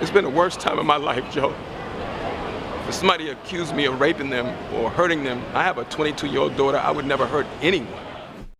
It's been the worst time of my life, Joe. If somebody accused me of raping them or hurting them, I have a 22-year-old daughter. I would never hurt anyone.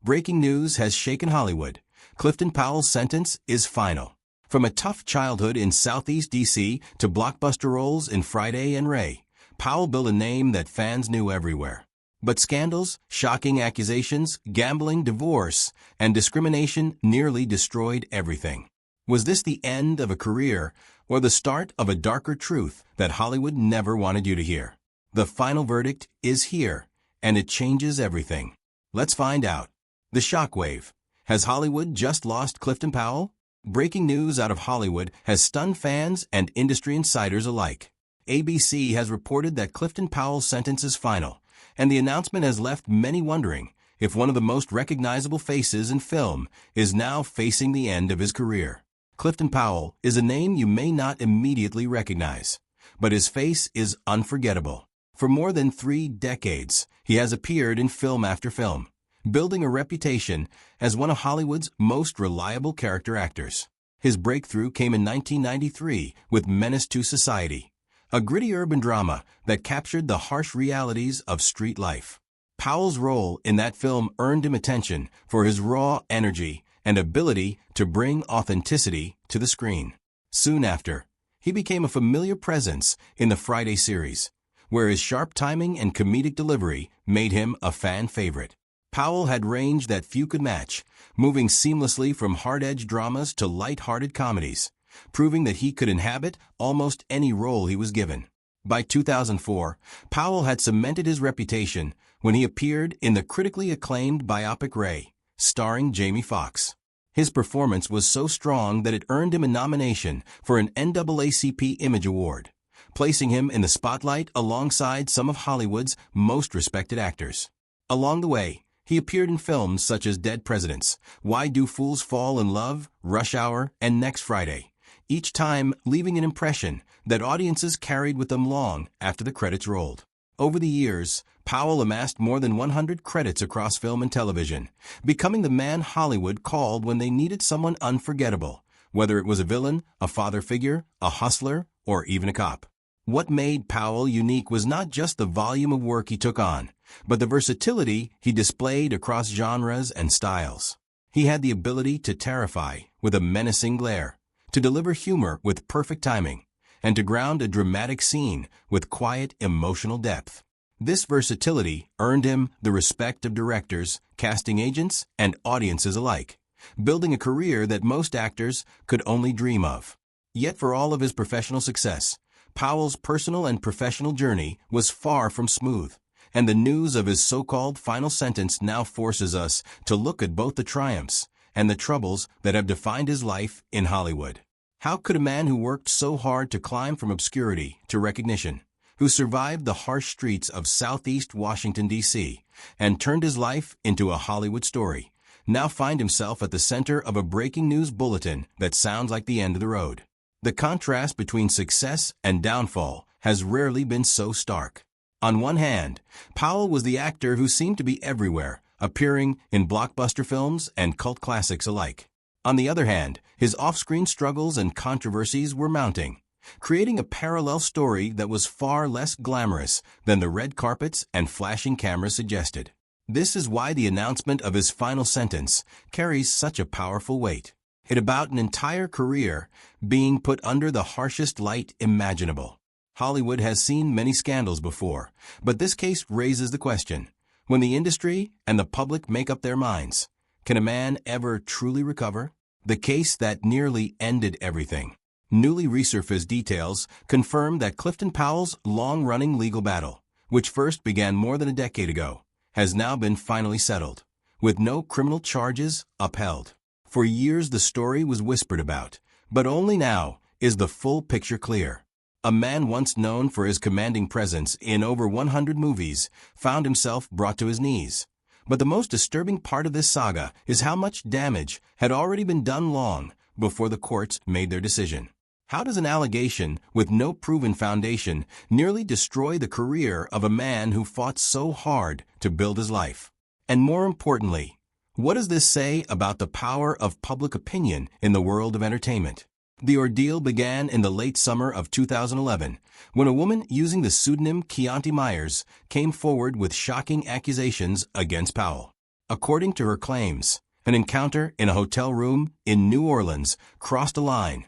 Breaking news has shaken Hollywood. Clifton Powell's sentence is final. From a tough childhood in Southeast D.C. to blockbuster roles in Friday and Ray, Powell built a name that fans knew everywhere. But scandals, shocking accusations, gambling, divorce, and discrimination nearly destroyed everything. Was this the end of a career or the start of a darker truth that Hollywood never wanted you to hear? The final verdict is here, and it changes everything. Let's find out. The shockwave. Has Hollywood just lost Clifton Powell? Breaking news out of Hollywood has stunned fans and industry insiders alike. ABC has reported that Clifton Powell's sentence is final, and the announcement has left many wondering if one of the most recognizable faces in film is now facing the end of his career. Clifton Powell is a name you may not immediately recognize, but his face is unforgettable. For more than 3 decades, he has appeared in film after film, building a reputation as one of Hollywood's most reliable character actors. His breakthrough came in 1993 with Menace to Society, a gritty urban drama that captured the harsh realities of street life. Powell's role in that film earned him attention for his raw energy and ability to bring authenticity to the screen. Soon after, he became a familiar presence in the Friday series, where his sharp timing and comedic delivery made him a fan favorite. Powell had range that few could match, moving seamlessly from hard-edged dramas to light-hearted comedies, proving that he could inhabit almost any role he was given. By 2004, Powell had cemented his reputation when he appeared in the critically acclaimed biopic Ray, starring Jamie Foxx. His performance was so strong that it earned him a nomination for an NAACP Image Award, placing him in the spotlight alongside some of Hollywood's most respected actors. Along the way, he appeared in films such as Dead Presidents, Why Do Fools Fall in Love, Rush Hour, and Next Friday, each time leaving an impression that audiences carried with them long after the credits rolled. Over the years, Powell amassed more than 100 credits across film and television, becoming the man Hollywood called when they needed someone unforgettable, whether it was a villain, a father figure, a hustler, or even a cop. What made Powell unique was not just the volume of work he took on, but the versatility he displayed across genres and styles. He had the ability to terrify with a menacing glare, to deliver humor with perfect timing, and to ground a dramatic scene with quiet, emotional depth. This versatility earned him the respect of directors, casting agents, and audiences alike, building a career that most actors could only dream of. Yet for all of his professional success, Powell's personal and professional journey was far from smooth, and the news of his so-called final sentence now forces us to look at both the triumphs and the troubles that have defined his life in Hollywood. How could a man who worked so hard to climb from obscurity to recognition, who survived the harsh streets of Southeast Washington, D.C., and turned his life into a Hollywood story, now find himself at the center of a breaking news bulletin that sounds like the end of the road? The contrast between success and downfall has rarely been so stark. On one hand, Powell was the actor who seemed to be everywhere, appearing in blockbuster films and cult classics alike. On the other hand, his off-screen struggles and controversies were mounting, creating a parallel story that was far less glamorous than the red carpets and flashing cameras suggested. This is why the announcement of his final sentence carries such a powerful weight. It's about an entire career being put under the harshest light imaginable. Hollywood has seen many scandals before, but this case raises the question: when the industry and the public make up their minds, can a man ever truly recover? The case that nearly ended everything. Newly resurfaced details confirm that Clifton Powell's long-running legal battle, which first began more than a decade ago, has now been finally settled, with no criminal charges upheld. For years the story was whispered about, but only now is the full picture clear. A man once known for his commanding presence in over 100 movies found himself brought to his knees. But the most disturbing part of this saga is how much damage had already been done long before the courts made their decision. How does an allegation with no proven foundation nearly destroy the career of a man who fought so hard to build his life? And more importantly, what does this say about the power of public opinion in the world of entertainment? The ordeal began in the late summer of 2011, when a woman using the pseudonym Keontae Myers came forward with shocking accusations against Powell. According to her claims, an encounter in a hotel room in New Orleans crossed a line,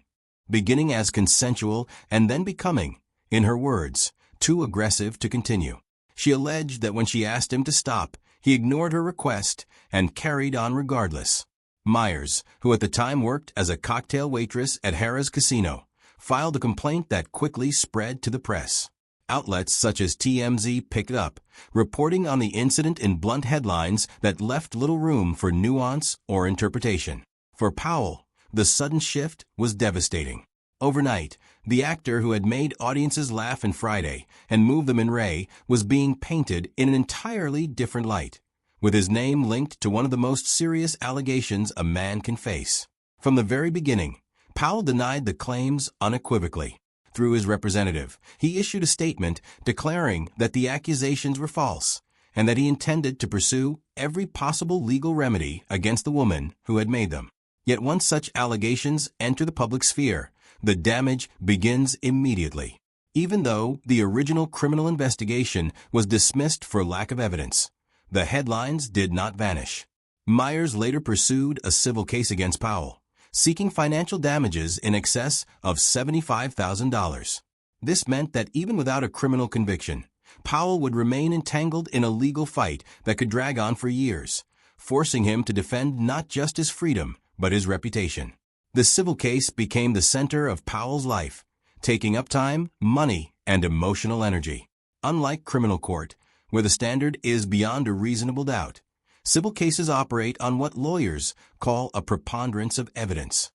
beginning as consensual and then becoming, in her words, too aggressive to continue. She alleged that when she asked him to stop, he ignored her request and carried on regardless. Myers, who at the time worked as a cocktail waitress at Harrah's Casino, filed a complaint that quickly spread to the press. Outlets such as TMZ picked up, reporting on the incident in blunt headlines that left little room for nuance or interpretation. For Powell, the sudden shift was devastating. Overnight, the actor who had made audiences laugh in Friday and moved them in Ray was being painted in an entirely different light, with his name linked to one of the most serious allegations a man can face. From the very beginning, Powell denied the claims unequivocally. Through his representative, he issued a statement declaring that the accusations were false and that he intended to pursue every possible legal remedy against the woman who had made them. Yet once such allegations enter the public sphere, the damage begins immediately. Even though the original criminal investigation was dismissed for lack of evidence, the headlines did not vanish. Myers later pursued a civil case against Powell, seeking financial damages in excess of $75,000. This meant that even without a criminal conviction, Powell would remain entangled in a legal fight that could drag on for years, forcing him to defend not just his freedom, but his reputation. The civil case became the center of Powell's life, taking up time, money, and emotional energy. Unlike criminal court, where the standard is beyond a reasonable doubt, civil cases operate on what lawyers call a preponderance of evidence.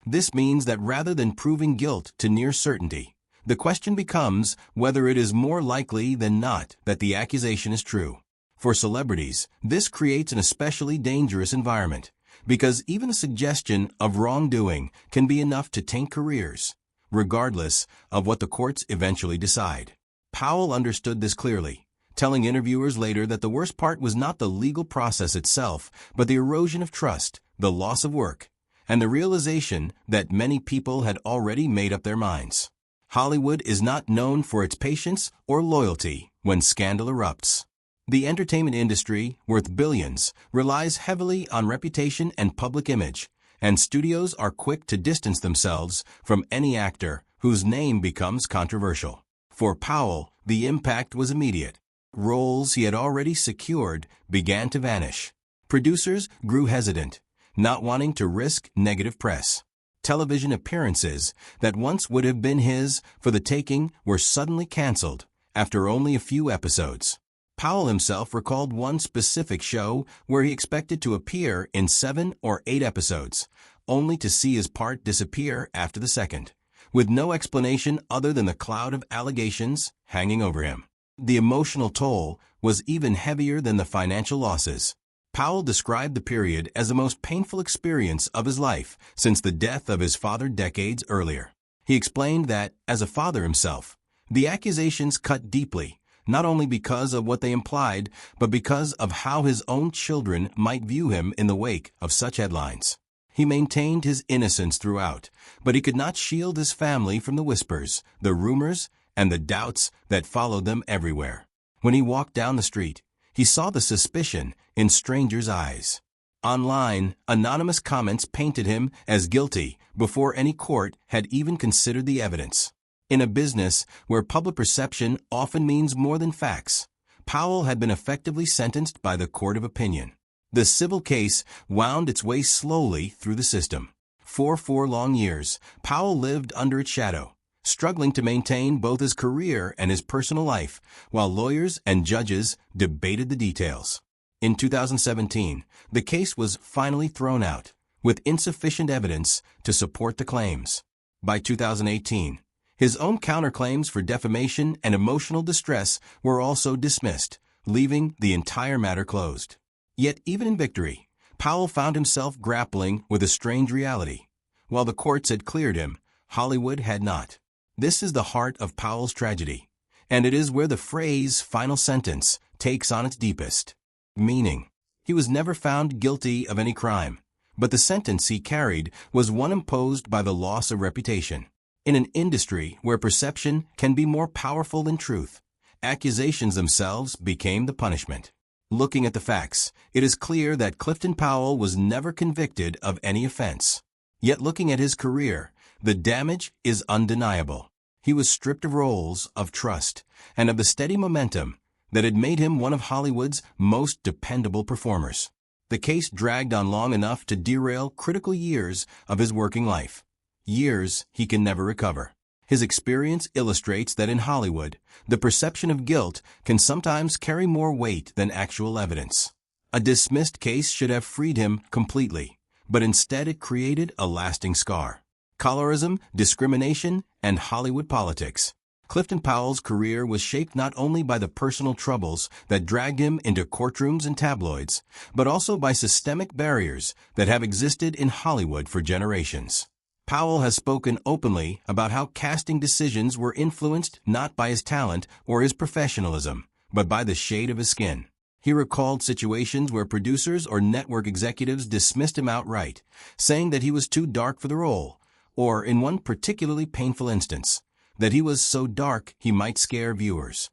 This means that rather than proving guilt to near certainty, the question becomes whether it is more likely than not that the accusation is true. For celebrities, this creates an especially dangerous environment, because even a suggestion of wrongdoing can be enough to taint careers, regardless of what the courts eventually decide. Powell understood this clearly, telling interviewers later that the worst part was not the legal process itself, but the erosion of trust, the loss of work, and the realization that many people had already made up their minds. Hollywood is not known for its patience or loyalty when scandal erupts. The entertainment industry, worth billions, relies heavily on reputation and public image, and studios are quick to distance themselves from any actor whose name becomes controversial. For Powell, the impact was immediate. Roles he had already secured began to vanish. Producers grew hesitant, not wanting to risk negative press. Television appearances that once would have been his for the taking were suddenly canceled after only a few episodes. Powell himself recalled one specific show where he expected to appear in 7 or 8 episodes, only to see his part disappear after the second, with no explanation other than the cloud of allegations hanging over him. The emotional toll was even heavier than the financial losses. Powell described the period as the most painful experience of his life since the death of his father decades earlier. He explained that, as a father himself, the accusations cut deeply, not only because of what they implied, but because of how his own children might view him in the wake of such headlines. He maintained his innocence throughout, but he could not shield his family from the whispers, the rumors, and the doubts that followed them everywhere. When he walked down the street, he saw the suspicion in strangers' eyes. Online, anonymous comments painted him as guilty before any court had even considered the evidence. In a business where public perception often means more than facts, Powell had been effectively sentenced by the court of opinion. The civil case wound its way slowly through the system. For 4 long years, Powell lived under its shadow, struggling to maintain both his career and his personal life, while lawyers and judges debated the details. In 2017, the case was finally thrown out, with insufficient evidence to support the claims. By 2018, his own counterclaims for defamation and emotional distress were also dismissed, leaving the entire matter closed. Yet even in victory, Powell found himself grappling with a strange reality. While the courts had cleared him, Hollywood had not. This is the heart of Powell's tragedy, and it is where the phrase "final sentence" takes on its deepest meaning. He was never found guilty of any crime, but the sentence he carried was one imposed by the loss of reputation. In an industry where perception can be more powerful than truth, accusations themselves became the punishment. Looking at the facts, it is clear that Clifton Powell was never convicted of any offense. Yet looking at his career, the damage is undeniable. He was stripped of roles, of trust, and of the steady momentum that had made him one of Hollywood's most dependable performers. The case dragged on long enough to derail critical years of his working life. Years he can never recover. His experience illustrates that in Hollywood, the perception of guilt can sometimes carry more weight than actual evidence. A dismissed case should have freed him completely, but instead it created a lasting scar. Colorism, discrimination, and Hollywood politics. Clifton Powell's career was shaped not only by the personal troubles that dragged him into courtrooms and tabloids, but also by systemic barriers that have existed in Hollywood for generations. Powell has spoken openly about how casting decisions were influenced not by his talent or his professionalism, but by the shade of his skin. He recalled situations where producers or network executives dismissed him outright, saying that he was too dark for the role, or, in one particularly painful instance, that he was so dark he might scare viewers.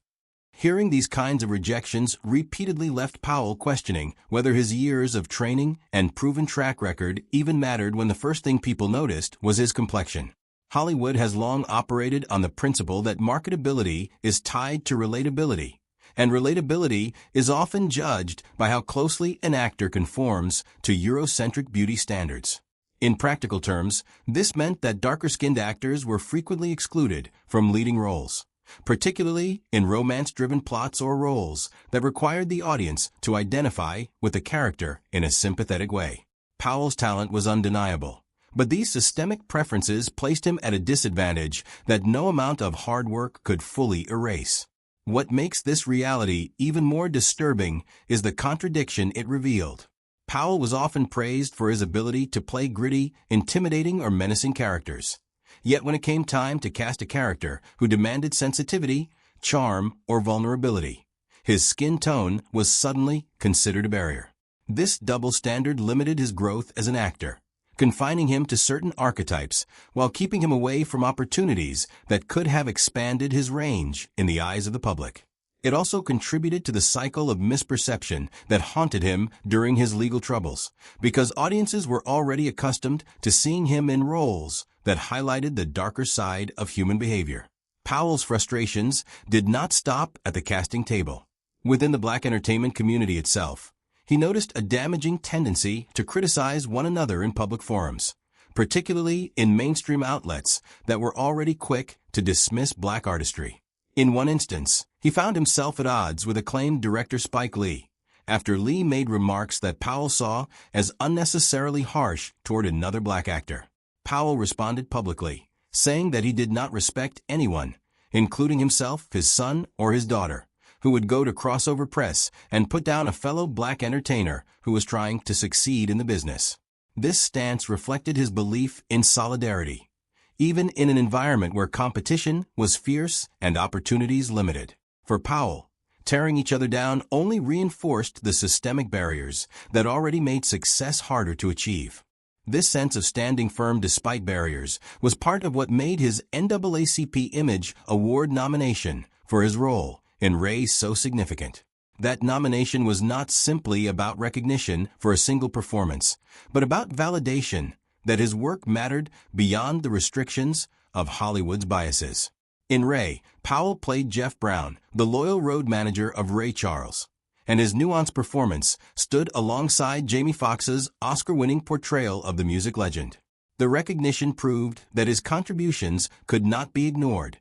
Hearing these kinds of rejections repeatedly left Powell questioning whether his years of training and proven track record even mattered when the first thing people noticed was his complexion. Hollywood has long operated on the principle that marketability is tied to relatability, and relatability is often judged by how closely an actor conforms to Eurocentric beauty standards. In practical terms, this meant that darker-skinned actors were frequently excluded from leading roles, particularly in romance-driven plots or roles that required the audience to identify with the character in a sympathetic way. Powell's talent was undeniable, but these systemic preferences placed him at a disadvantage that no amount of hard work could fully erase. What makes this reality even more disturbing is the contradiction it revealed. Powell was often praised for his ability to play gritty, intimidating, or menacing characters. Yet when it came time to cast a character who demanded sensitivity, charm, or vulnerability, his skin tone was suddenly considered a barrier. This double standard limited his growth as an actor, confining him to certain archetypes while keeping him away from opportunities that could have expanded his range in the eyes of the public. It also contributed to the cycle of misperception that haunted him during his legal troubles, because audiences were already accustomed to seeing him in roles that highlighted the darker side of human behavior. Powell's frustrations did not stop at the casting table. Within the black entertainment community itself, he noticed a damaging tendency to criticize one another in public forums, particularly in mainstream outlets that were already quick to dismiss black artistry. In one instance, he found himself at odds with acclaimed director Spike Lee, after Lee made remarks that Powell saw as unnecessarily harsh toward another black actor. Powell responded publicly, saying that he did not respect anyone, including himself, his son, or his daughter, who would go to crossover press and put down a fellow black entertainer who was trying to succeed in the business. This stance reflected his belief in solidarity, even in an environment where competition was fierce and opportunities limited. For Powell, tearing each other down only reinforced the systemic barriers that already made success harder to achieve. This sense of standing firm despite barriers was part of what made his NAACP Image Award nomination for his role in Ray so significant. That nomination was not simply about recognition for a single performance, but about validation that his work mattered beyond the restrictions of Hollywood's biases. In Ray, Powell played Jeff Brown, the loyal road manager of Ray Charles, and his nuanced performance stood alongside Jamie Foxx's Oscar-winning portrayal of the music legend. The recognition proved that his contributions could not be ignored,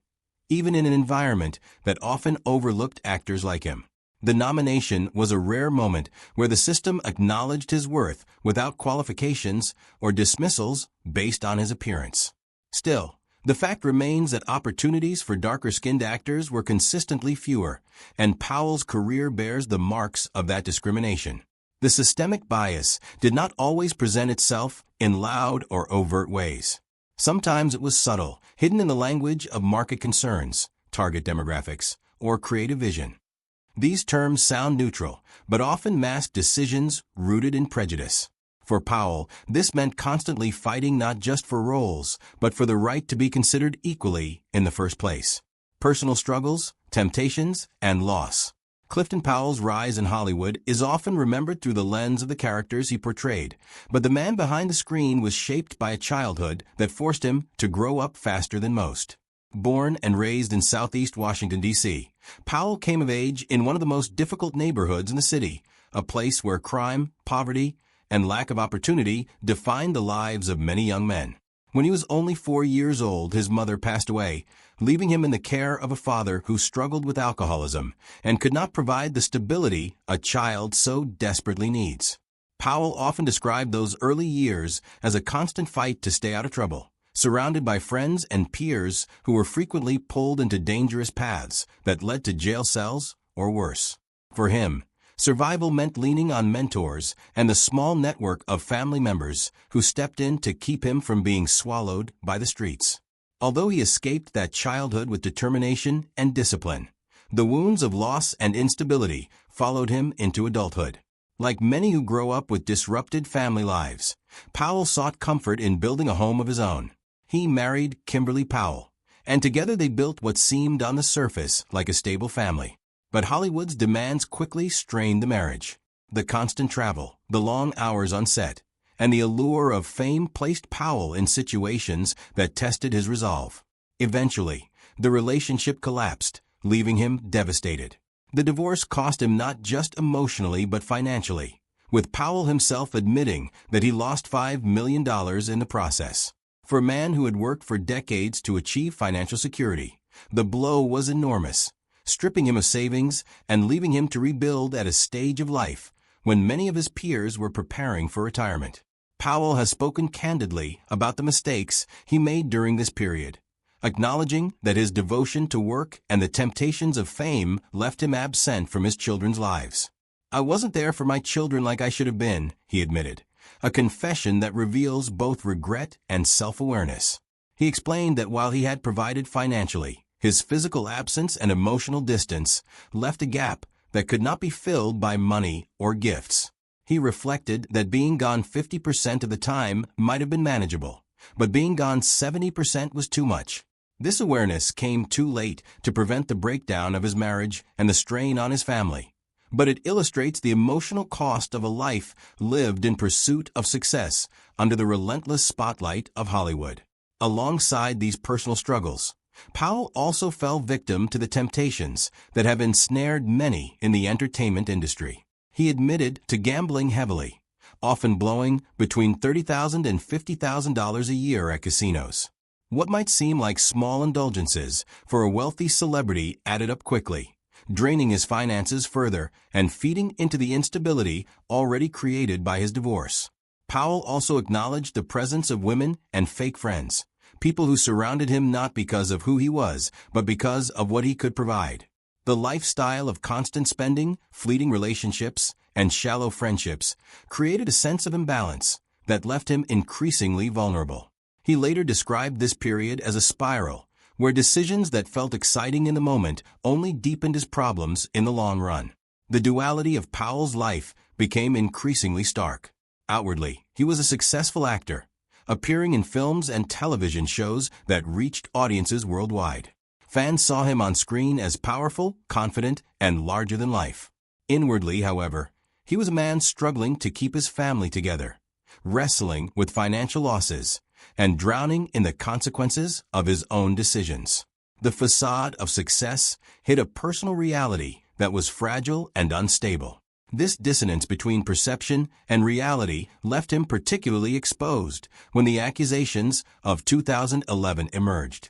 even in an environment that often overlooked actors like him. The nomination was a rare moment where the system acknowledged his worth without qualifications or dismissals based on his appearance. Still, the fact remains that opportunities for darker-skinned actors were consistently fewer, and Powell's career bears the marks of that discrimination. The systemic bias did not always present itself in loud or overt ways. Sometimes it was subtle, hidden in the language of market concerns, target demographics, or creative vision. These terms sound neutral, but often mask decisions rooted in prejudice. For Powell, this meant constantly fighting not just for roles, but for the right to be considered equally in the first place. Personal struggles, temptations, and loss. Clifton Powell's rise in Hollywood is often remembered through the lens of the characters he portrayed, but the man behind the screen was shaped by a childhood that forced him to grow up faster than most. Born and raised in Southeast Washington, D.C., Powell came of age in one of the most difficult neighborhoods in the city, a place where crime, poverty, and lack of opportunity defined the lives of many young men. When he was only 4 years old, his mother passed away, leaving him in the care of a father who struggled with alcoholism and could not provide the stability a child so desperately needs. Powell often described those early years as a constant fight to stay out of trouble, surrounded by friends and peers who were frequently pulled into dangerous paths that led to jail cells or worse. For him, survival meant leaning on mentors and the small network of family members who stepped in to keep him from being swallowed by the streets. Although he escaped that childhood with determination and discipline, the wounds of loss and instability followed him into adulthood. Like many who grow up with disrupted family lives, Powell sought comfort in building a home of his own. He married Kimberly Powell, and together they built what seemed on the surface like a stable family. But Hollywood's demands quickly strained the marriage. The constant travel, the long hours on set, and the allure of fame placed Powell in situations that tested his resolve. Eventually, the relationship collapsed, leaving him devastated. The divorce cost him not just emotionally but financially, with Powell himself admitting that he lost $5 million in the process. For a man who had worked for decades to achieve financial security, the blow was enormous, stripping him of savings and leaving him to rebuild at a stage of life when many of his peers were preparing for retirement. Powell has spoken candidly about the mistakes he made during this period, acknowledging that his devotion to work and the temptations of fame left him absent from his children's lives. "I wasn't there for my children like I should have been," he admitted, a confession that reveals both regret and self-awareness. He explained that while he had provided financially, his physical absence and emotional distance left a gap that could not be filled by money or gifts. He reflected that being gone 50% of the time might have been manageable, but being gone 70% was too much. This awareness came too late to prevent the breakdown of his marriage and the strain on his family, but it illustrates the emotional cost of a life lived in pursuit of success under the relentless spotlight of Hollywood. Alongside these personal struggles, Powell also fell victim to the temptations that have ensnared many in the entertainment industry. He admitted to gambling heavily, often blowing between $30,000 and $50,000 a year at casinos. What might seem like small indulgences for a wealthy celebrity added up quickly, draining his finances further and feeding into the instability already created by his divorce. Powell also acknowledged the presence of women and fake friends, people who surrounded him not because of who he was, but because of what he could provide. The lifestyle of constant spending, fleeting relationships, and shallow friendships created a sense of imbalance that left him increasingly vulnerable. He later described this period as a spiral, where decisions that felt exciting in the moment only deepened his problems in the long run. The duality of Powell's life became increasingly stark. Outwardly, he was a successful actor, appearing in films and television shows that reached audiences worldwide. Fans saw him on screen as powerful, confident, and larger than life. Inwardly, however, he was a man struggling to keep his family together, wrestling with financial losses, and drowning in the consequences of his own decisions. The facade of success hid a personal reality that was fragile and unstable. This dissonance between perception and reality left him particularly exposed when the accusations of 2011 emerged.